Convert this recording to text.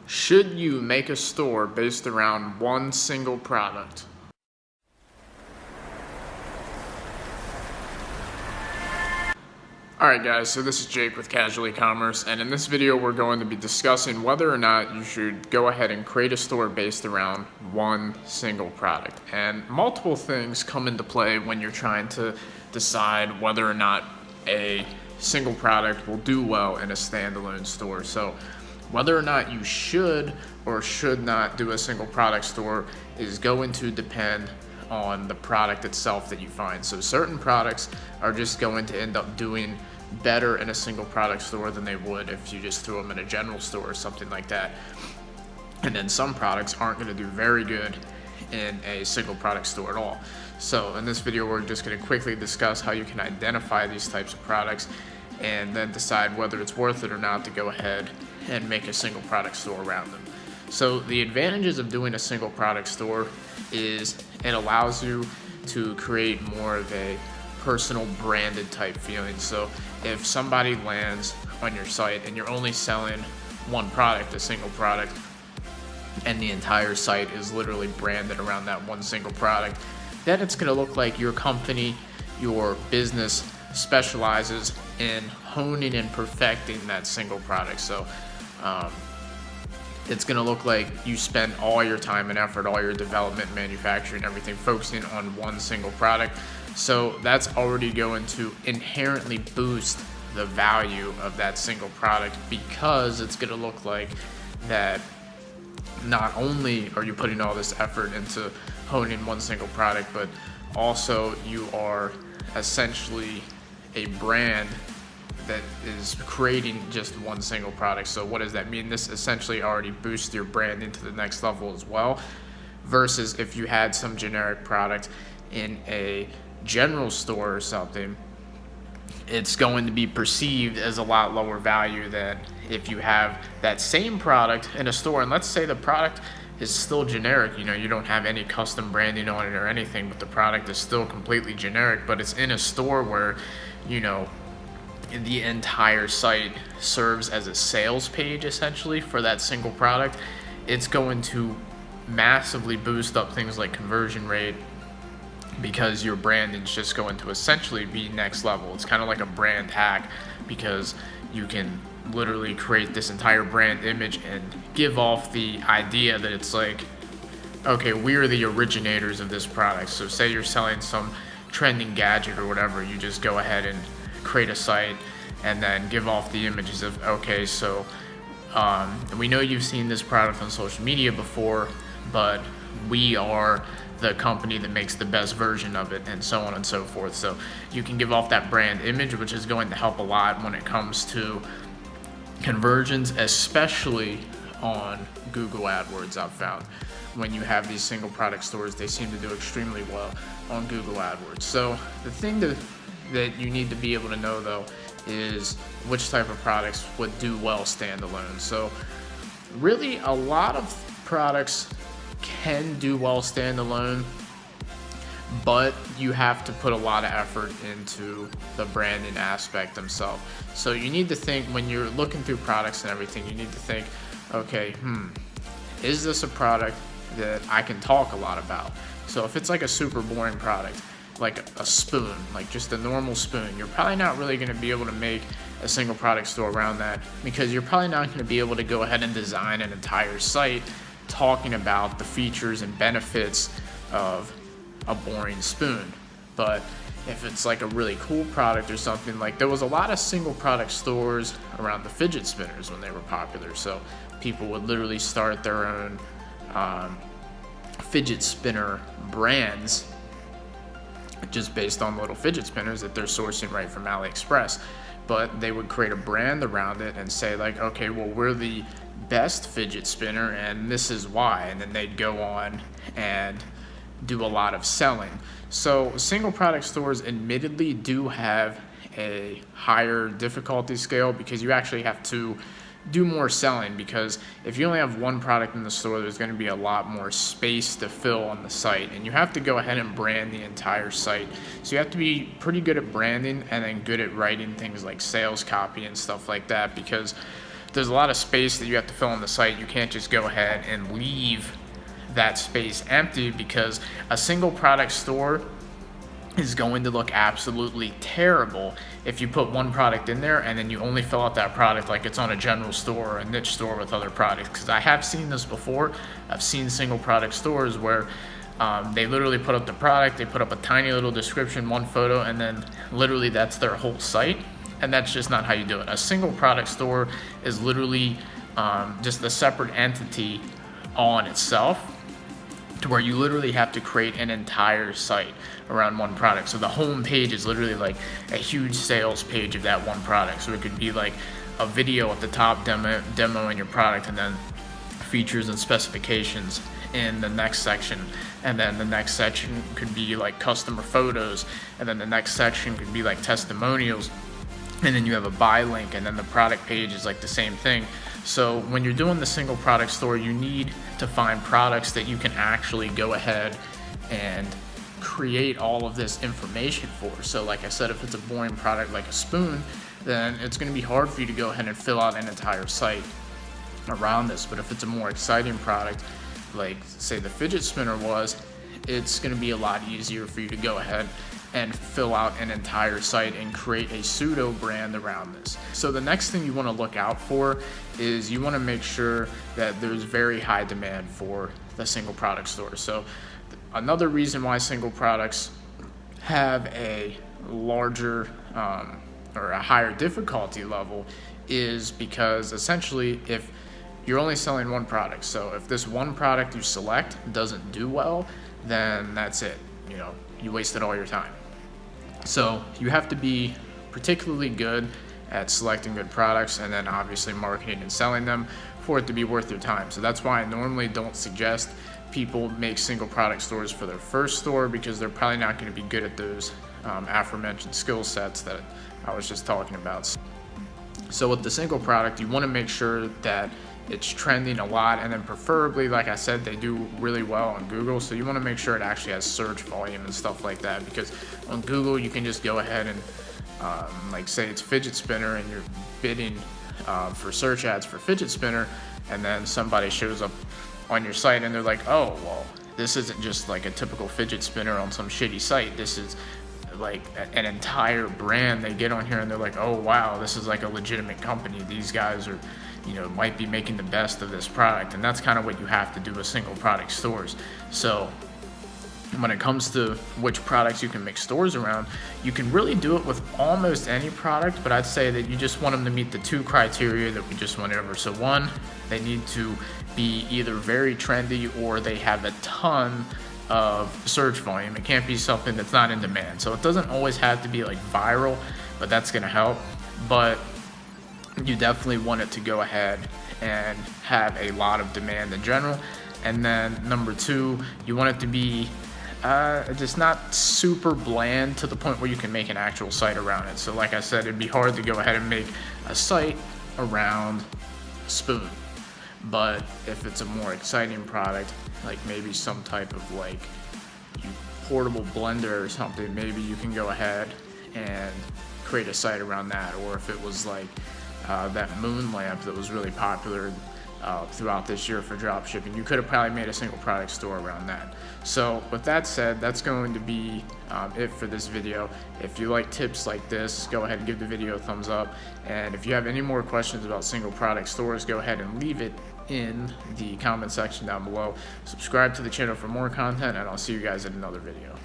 Should you make a store based around one single product? Alright guys, so this is Jake with Casual Ecommerce, and in this video we're going to be discussing whether or not you should go ahead and create a store based around one single product. And multiple things come into play when you're trying to decide whether or not a single product will do well in a standalone store. So whether or not you should or should not do a single product store is going to depend on the product itself that you find. So certain products are just going to end up doing better in a single product store than they would if you just threw them in a general store or something like that. And then some products aren't going to do very good in a single product store at all. So in this video we're just going to quickly discuss how you can identify these types of products and then decide whether it's worth it or not to go ahead and make a single product store around them. So the advantages of doing a single product store is it allows you to create more of a personal branded type feeling. So if somebody lands on your site and you're only selling one product, a single product, and the entire site is literally branded around that one single product, then it's going to look like your company, your business specializes in honing and perfecting that single product. So it's going to look like you spend all your time and effort, all your development, manufacturing, everything focusing on one single product. So that's already going to inherently boost the value of that single product, because it's going to look like that not only are you putting all this effort into honing one single product, but also you are essentially a brand that is creating just one single product. So what does that mean? This essentially already boosts your brand into the next level as well, versus if you had some generic product in a general store or something, it's going to be perceived as a lot lower value than if you have that same product in a store. And let's say the product is still generic, you don't have any custom branding on it or anything, but the product is still completely generic, but it's in a store where the entire site serves as a sales page essentially for that single product. It's going to massively boost up things like conversion rate, because your branding is just going to essentially be next level. It's kind of like a brand hack, because you can literally create this entire brand image and give off the idea that it's like, okay, we're the originators of this product. So say you're selling some trending gadget or whatever, you just go ahead and create a site and then give off the images of, okay, so we know you've seen this product on social media before, but we are the company that makes the best version of it, and so on and so forth. So you can give off that brand image, which is going to help a lot when it comes to conversions, especially on Google AdWords. I've found when you have these single product stores, they seem to do extremely well on Google AdWords. So the thing that you need to be able to know though is which type of products would do well standalone. So really a lot of products can do well standalone, but you have to put a lot of effort into the branding aspect themselves. So you need to think, when you're looking through products and everything, you need to think, okay, is this a product that I can talk a lot about? So if it's like a super boring product, like a spoon, like just a normal spoon, you're probably not really going to be able to make a single product store around that, because you're probably not going to be able to go ahead and design an entire site talking about the features and benefits of a boring spoon. But if it's like a really cool product or something, like there was a lot of single product stores around the fidget spinners when they were popular. So people would literally start their own fidget spinner brands just based on little fidget spinners that they're sourcing right from AliExpress. But they would create a brand around it and say like, okay, well, we're the best fidget spinner and this is why, and then they'd go on and do a lot of selling. So single product stores admittedly do have a higher difficulty scale, because you actually have to do more selling, because if you only have one product in the store, there's going to be a lot more space to fill on the site, and you have to go ahead and brand the entire site. So you have to be pretty good at branding and then good at writing things like sales copy and stuff like that, because there's a lot of space that you have to fill on the site. You can't just go ahead and leave that space empty, because a single product store is going to look absolutely terrible if you put one product in there and then you only fill out that product like it's on a general store or a niche store with other products. Because I have seen this before. I've seen single product stores where they literally put up the product, they put up a tiny little description, one photo, and then literally that's their whole site. And that's just not how you do it. A single product store is literally just a separate entity all in itself, to where you literally have to create an entire site around one product. So the home page is literally like a huge sales page of that one product. So it could be like a video at the top demoing your product, and then features and specifications in the next section, and then the next section could be like customer photos, and then the next section could be like testimonials, and then you have a buy link, and then the product page is like the same thing. So when you're doing the single product store, you need to find products that you can actually go ahead and create all of this information for. So like I said, if it's a boring product like a spoon, then it's going to be hard for you to go ahead and fill out an entire site around this. But if it's a more exciting product, like say the fidget spinner was, it's going to be a lot easier for you to go ahead and fill out an entire site and create a pseudo brand around this. So the next thing you want to look out for is you want to make sure that there's very high demand for the single product store. So another reason why single products have a larger or a higher difficulty level is because essentially if you're only selling one product, so if this one product you select doesn't do well, then that's it. You wasted all your time. So you have to be particularly good at selecting good products, and then obviously marketing and selling them for it to be worth your time. So that's why I normally don't suggest people make single product stores for their first store, because they're probably not going to be good at those aforementioned skill sets that I was just talking about. So with the single product, you want to make sure that it's trending a lot, and then preferably, like I said, they do really well on Google. So you want to make sure it actually has search volume and stuff like that, because on Google you can just go ahead and like say it's fidget spinner, and you're bidding for search ads for fidget spinner, and then somebody shows up on your site and they're like, oh well, this isn't just like a typical fidget spinner on some shitty site, this is like an entire brand. They get on here and they're like, oh wow, this is like a legitimate company, these guys are might be making the best of this product. And that's kind of what you have to do with single product stores. So when it comes to which products you can make stores around, you can really do it with almost any product, but I'd say that you just want them to meet the two criteria that we just went over. So one, they need to be either very trendy or they have a ton of search volume. It can't be something that's not in demand. So it doesn't always have to be like viral, but that's going to help. But you definitely want it to go ahead and have a lot of demand in general. And then number two, you want it to be just not super bland to the point where you can make an actual site around it. So like I said, it'd be hard to go ahead and make a site around a spoon. But if it's a more exciting product, like maybe some type of like portable blender or something, maybe you can go ahead and create a site around that. Or if it was like that moon lamp that was really popular throughout this year for drop shipping, you could have probably made a single product store around that. So with that said, that's going to be it for this video. If you like tips like this, go ahead and give the video a thumbs up. And if you have any more questions about single product stores, go ahead and leave it in the comment section down below. Subscribe to the channel for more content, and I'll see you guys in another video.